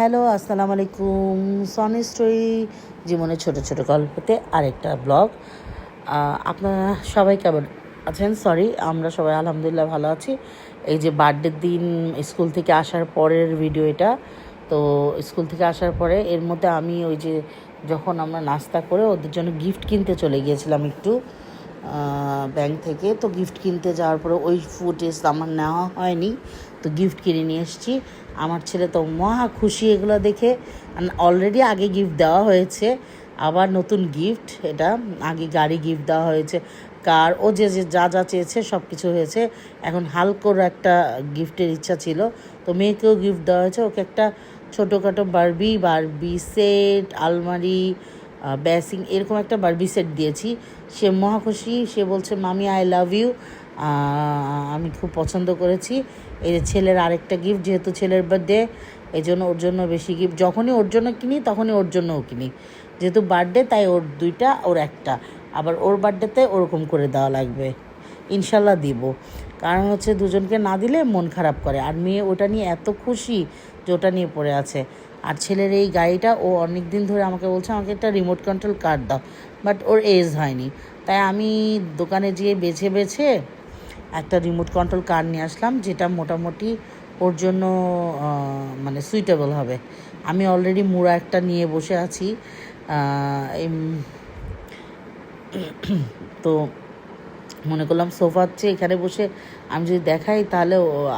Hello, আসসালামু আলাইকুম। Sony story জীবনের ছোট ছোট গল্পতে আরেকটা ব্লগ। আপনারা সবাই কেমন আছেন? সরি, আমরা সবাই আলহামদুলিল্লাহ ভালো আছি। এই যে বার্থডের দিন স্কুল থেকে আসার পরের ভিডিও এটা। তো স্কুল থেকে আসার পরে এর মধ্যে আমি ওই যে যখন আমরা নাস্তা করে ওদের জন্য গিফট কিনতে চলে গিয়েছিলাম একটু ব্যাংক থেকে। তো গিফট কিনতে যাওয়ার পরে ওই ফুটেজ আমার নেওয়া হয়নি, তো গিফট কিনে নিয়ে এসেছি। আমার ছেলে তো মহা খুশি এগুলো দেখে। অলরেডি আগে গিফট দেওয়া হয়েছে, আবার নতুন গিফট। এটা আগে গাড়ি গিফট দেওয়া হয়েছে, কার, ও যে যে যা যা চেয়েছে সব কিছু হয়েছে। এখন হালকোর একটা গিফটের ইচ্ছা ছিল, তো মেয়েকেও গিফট দেওয়া হয়েছে। ওকে একটা ছোটোখাটো বারবি সেট, আলমারি, বেসিং, এরকম একটা বারবি সেট দিয়েছি। সে মহা খুশি, সে বলছে মামি আই লাভ ইউ, আমি খুব পছন্দ করেছি। এই যে ছেলের আরেকটা গিফট, যেহেতু ছেলের বার্থডে এই জন্য ওর জন্য বেশি গিফট। যখনই ওর জন্য কিনি তখনই ওর জন্যও কিনি, যেহেতু বার্থডে তাই ওর দুইটা, ওর একটা। আবার ওর বার্থডেতে ওরকম করে দেওয়া লাগবে, ইনশাল্লাহ দিব। কারণ হচ্ছে দুজনকে না দিলে মন খারাপ করে। আর মেয়ে ওটা নিয়ে এত খুশি যে ওটা নিয়ে পড়ে আছে। আর ছেলের এই গাড়িটা ও অনেক দিন ধরে আমাকে বলছে আমাকে একটা রিমোট কন্ট্রোল কার দাও, বাট ওর এজ হয়নি। তাই আমি দোকানে যেয়ে বেছে বেছে একটা রিমোট কন্ট্রোল কার নিয়ে আসলাম, যেটা মোটামুটি ওর জন্য মানে সুইটেবল হবে। আমি অলরেডি মুড়া একটা নিয়ে বসে আছি। তো মনে করলাম সোফার চেয়ে এখানে বসে আমি যদি দেখাই তাহলে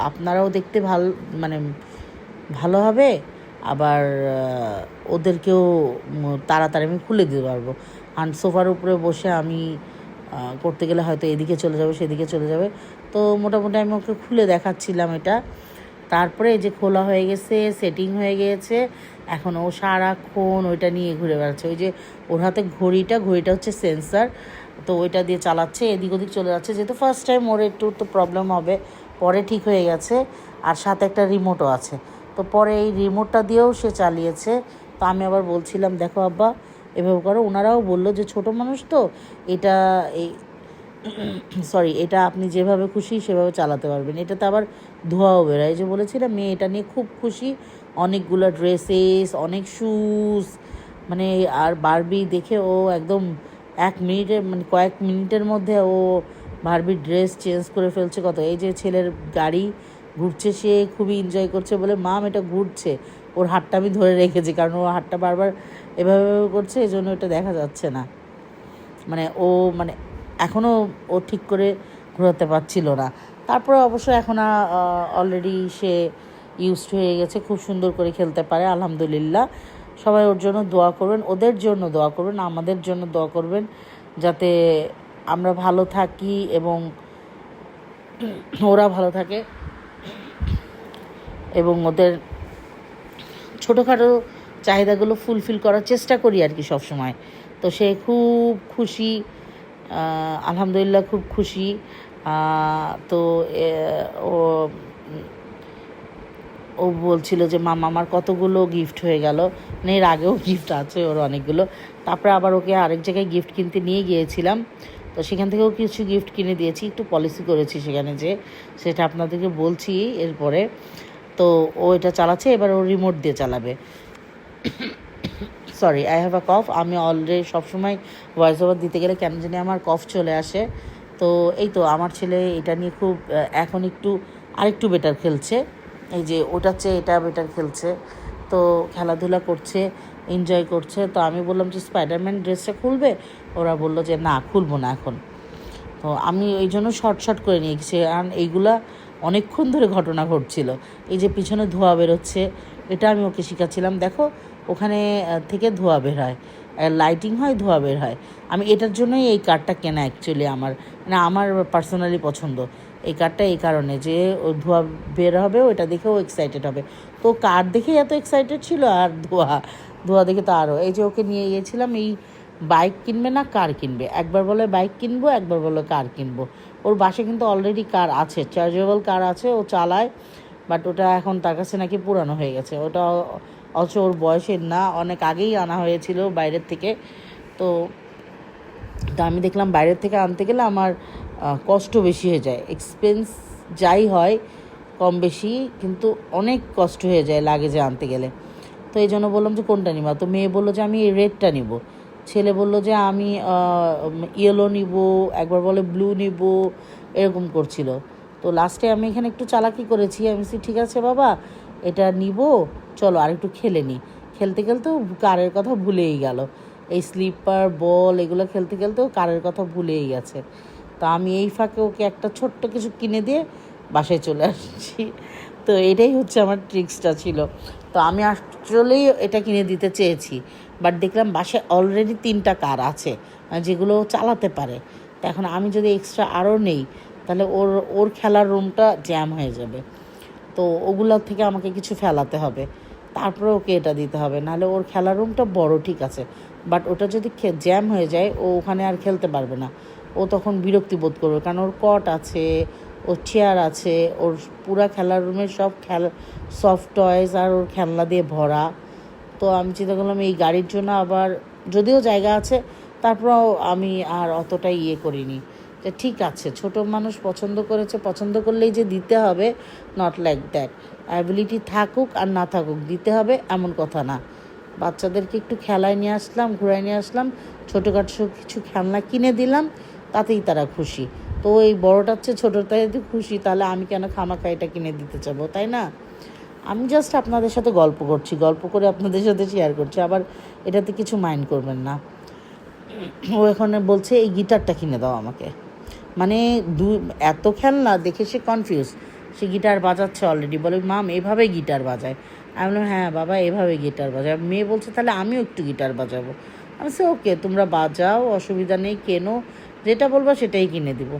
আপনারাও দেখতে মানে ভালো হবে। আবার ওদেরকেও তাড়াতাড়ি আমি খুলে দিতে পারবো। আর সোফার উপরে বসে আমি করতে গেলে হয়তো এদিকে চলে যাবে সেদিকে চলে যাবে। তো মোটামুটি আমি ওকে খুলে দেখাচ্ছিলাম এটা। তারপরে এই যে খোলা হয়ে গেছে, সেটিং হয়ে গিয়েছে। এখন ও সারাক্ষণ ওইটা নিয়ে ঘুরে বেড়াচ্ছে। ওই যে ওর হাতে ঘড়িটা হচ্ছে সেন্সার, তো ওইটা দিয়ে চালাচ্ছে, এদিক ওদিক চলে যাচ্ছে। যেহেতু ফার্স্ট টাইম ওর একটু তো প্রবলেম হবে, পরে ঠিক হয়ে গেছে। আর সাথে একটা রিমোটও আছে, তো পরে এই রিমোটটা দিয়েও সে চালিয়েছে। তো আমি আবার বলছিলাম দেখো আব্বা এভাবে করো। ওনারাও বললো যে ছোট মানুষ তো, এটা এটা আপনি যেভাবে খুশি সেভাবে চালাতে পারবেন। এটাতে আবার ধোঁয়াও বেরোয়। যে বলেছিলাম মেয়ে এটা নিয়ে খুব খুশি। অনেকগুলো ড্রেসেস, অনেক শুজ, মানে আর বারবি দেখে ও একদম কয়েক মিনিটের মধ্যে ও বারবির ড্রেস চেঞ্জ করে ফেলছে। কত এই যে ছেলের গাড়ি ঘুরছে, সে খুবই এনজয় করছে, বলে মাম এটা ঘুরছে। ওর হাতটা আমি ধরে রেখেছি, কারণ ও হাতটা বারবার এভাবে করছে, এই জন্য এটা দেখা যাচ্ছে না। মানে এখনও ও ঠিক করে ঘোরাতে পারছিল না। তারপরে অবশ্য এখন অলরেডি সে ইউজড হয়ে গেছে, খুব সুন্দর করে খেলতে পারে আলহামদুলিল্লাহ। সবাই ওর জন্য দোয়া করবেন, ওদের জন্য দোয়া করবেন, আমাদের জন্য দোয়া করবেন, যাতে আমরা ভালো থাকি এবং ওরা ভালো থাকে এবং ওদের ছোটোখাটো চাহিদাগুলো ফুলফিল করার চেষ্টা করি আর কি সবসময়। তো সে খুব খুশি, আলহামদুলিল্লাহ খুব খুশি। তো ও ও বলছিল যে মামা আমার কতগুলো গিফট হয়ে গেল, মানে এর আগেও গিফট আছে ওর অনেকগুলো। তারপরে আবার ওকে আরেক জায়গায় গিফট কিনতে নিয়ে গিয়েছিলাম, তো সেখান থেকেও কিছু গিফট কিনে দিয়েছি। একটু পলিসি করেছি সেখানে, যে সেটা আপনাদেরকে বলছি এরপরে। তো ও এটা চালাচ্ছে, এবার ও রিমোট দিয়ে চালাবে। সরি, আই হ্যাভ আ কফ। আমি অলরেডি সবসময় ভয়েস ওভার দিতে গেলে কেন জানি আমার কফ চলে আসে। তো এই তো আমার ছেলে এটা নিয়ে খুব এখন আরেকটু বেটার খেলছে। এই যে ওটার চেয়ে এটা বেটার খেলছে, তো খেলাধুলা করছে, এনজয় করছে। তো আমি বললাম যে স্পাইডারম্যান ড্রেসটা খুলবে, ওরা বললো যে না খুলবো না এখন। তো আমি এই জন্য শর্ট করে নিয়ে গেছি, কারণ এইগুলা অনেকক্ষণ ধরে ঘটনা ঘটছিল। এই যে পিছনে ধোঁয়া বেরোচ্ছে, এটা আমি ওকে শেখাচ্ছিলাম, দেখো ওখানে থেকে ধোঁয়া বের হয়, লাইটিং হয়, ধোঁয়া বের হয়। আমি এটার জন্যই এই কারটা কেনা অ্যাকচুয়ালি আমার পার্সোনালি পছন্দ এই কারটা, এই কারণে যে ও ধোঁয়া বের হবে, ওটা দেখেও এক্সাইটেড হবে। তো কার দেখেই এত এক্সাইটেড ছিল, আর ধোঁয়া দেখে তো আরও। এই যে ওকে নিয়ে গিয়েছিলাম, এই বাইক কিনবে না কার কিনবে, একবার বলে বাইক কিনবো, একবার বলে কার কিনবো। ওর বাসায় কিন্তু অলরেডি কার আছে, চার্জেবল কার আছে, ও চালায়, বাট ওটা এখন তার কাছে নাকি পুরানো হয়ে গেছে। ওটা অথচ ওর বয়সের না, অনেক আগেই আনা হয়েছিল বাইরের থেকে। তো আমি দেখলাম বাইরের থেকে আনতে গেলে আমার কষ্ট বেশি হয়ে যায়, এক্সপেন্স যাই হয় কম বেশি, কিন্তু অনেক কষ্ট হয়ে যায় লাগেজে আনতে গেলে। তো এই জন্য বললাম যে কোনটা নিবা, তো মেয়ে বললো যে আমি এই রেডটা নিব, ছেলে বললো যে আমি ইয়েলো নিব, একবার বলে ব্লু নিব, এরকম করছিল। তো লাস্টে আমি এখানে একটু চালাকি করেছি, আমি বলছি ঠিক আছে বাবা এটা নিব, চলো আর একটু খেলে নিই। খেলতে খেলতেও কারের কথা ভুলেই গেল, এই স্লিপার বল এগুলো খেলতে খেলতেও কারের কথা ভুলেই গেছে। তো আমি এই ফাঁকে ওকে একটা ছোট্ট কিছু কিনে দিয়ে বাসায় চলে আসছি। তো এটাই হচ্ছে আমার ট্রিক্সটা ছিল। তো আমি আসলেই এটা কিনে দিতে চেয়েছি, বাট দেখলাম বাসায় অলরেডি 3টা কার আছে যেগুলো ও চালাতে পারে। তো এখন আমি যদি এক্সট্রা আরও নেই তাহলে ওর ওর খেলার রুমটা জ্যাম হয়ে যাবে। তো ওগুলোর থেকে আমাকে কিছু ফেলাতে হবে, তারপরে ওকে এটা দিতে হবে, নাহলে ওর খেলার রুমটা বড় ঠিক আছে, বাট ওটা যদি জ্যাম হয়ে যায় ও ওখানে আর খেলতে পারবে না। ও তখন বিরক্তি বোধ করবে, কারণ ওর কট আছে, ওর চেয়ার আছে, ওর পুরা খেলার রুমের সব সফট টয়েস আর ওর খেলনা দিয়ে ভরা। তো আমি চিন্তা করলাম এই গাড়ির জন্য আবার যদিও জায়গা আছে, তারপরেও আমি আর অতটাই করিনি, যে ঠিক আছে ছোট মানুষ পছন্দ করেছে, পছন্দ করলেই যে দিতে হবে, নট লাইক দ্যাট। অ্যাবিলিটি থাকুক আর না থাকুক দিতে হবে এমন কথা না। বাচ্চাদেরকে একটু খেলায় নিয়ে আসলাম, ঘুরায় নিয়ে আসলাম, ছোটোখাটো কিছু খেলনা কিনে দিলাম, তাতেই তারা খুশি। তো এই বড়টার চেয়ে ছোটোটাই যদি খুশি, তাহলে আমি কেন খামাখা এটা কিনে দিতে চাবো, তাই না? আমি জাস্ট আপনাদের সাথে গল্প করছি, গল্প করে আপনাদের সাথে শেয়ার করছি, আবার এটাতে কিছু মাইন্ড করবেন না। ও এখন বলছে এই গিটারটা কিনে দাও আমাকে, মানে এত খেলনা দেখে সে কনফিউজ। সে গিটার বাজাচ্ছে অলরেডি, বলে মাম এভাবে গিটার বাজায়। আমি বললাম হ্যাঁ বাবা এভাবে গিটার বাজায়। মেয়ে বলছে তাহলে আমিও একটু গিটার বাজাবো। আমি বলছি ওকে তোমরা বাজাও, অসুবিধা নেই, কেনো, যেটা বলবা সেটাই কিনে দিব।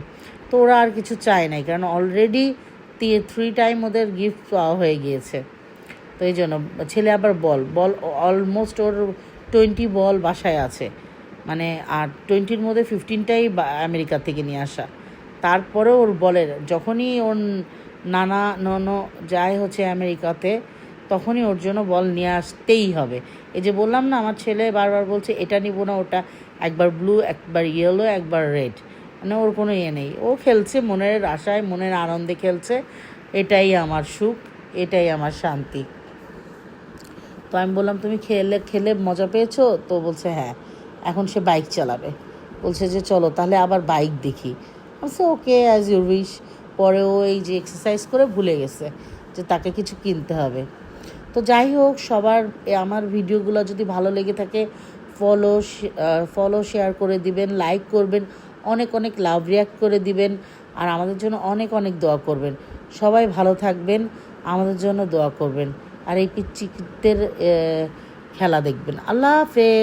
তো ওরা আর কিছু চায় নাই, কারণ অলরেডি 3 টাইম ওদের গিফট পাওয়া হয়ে গিয়েছে। তো এই জন্য ছেলে আবার বল অলমোস্ট ওর 20 বল বাসায় আছে, মানে আর 20-র মধ্যে 15টাই আমেরিকা থেকে নিয়ে আসা। তারপরেও ওর বলের যখনই ওর নানা ননো যায় হচ্ছে আমেরিকাতে, তখনই ওর জন্য বল নিয়ে আসতেই হবে। এই যে বললাম না আমার ছেলে বারবার বলছে এটা নিব না ওটা, একবার ব্লু একবার ইয়েলো একবার রেড, মানে ওর কোনো নেই, ও খেলছে মনের আশায় মনের আনন্দে খেলছে, এটাই আমার সুখ, এটাই আমার শান্তি। তো আমি বললাম তুমি খেলে মজা পেয়েছো? তো বলছে হ্যাঁ, এখন সে বাইক চালাবে, বলছে যে চলো তাহলে আবার বাইক দেখি। বলছে ওকে অ্যাজ ইউ উইশ। পরেও এই যে এক্সারসাইজ করে ভুলে গেছে যে তাকে কিছু কিনতে হবে। তো যাই হোক, সবার আমার ভিডিওগুলো যদি ভালো লেগে থাকে ফলো শেয়ার করে দিবেন, লাইক করবেন, অনেক অনেক লাভ রিয়াক্ট করে দিবেন, আর আমাদের জন্য অনেক অনেক দোয়া করবেন। সবাই ভালো থাকবেন, আমাদের জন্য দোয়া করবেন, আর এই পিচ্চিদের খেলা দেখবেন। আল্লাহ হাফেজ।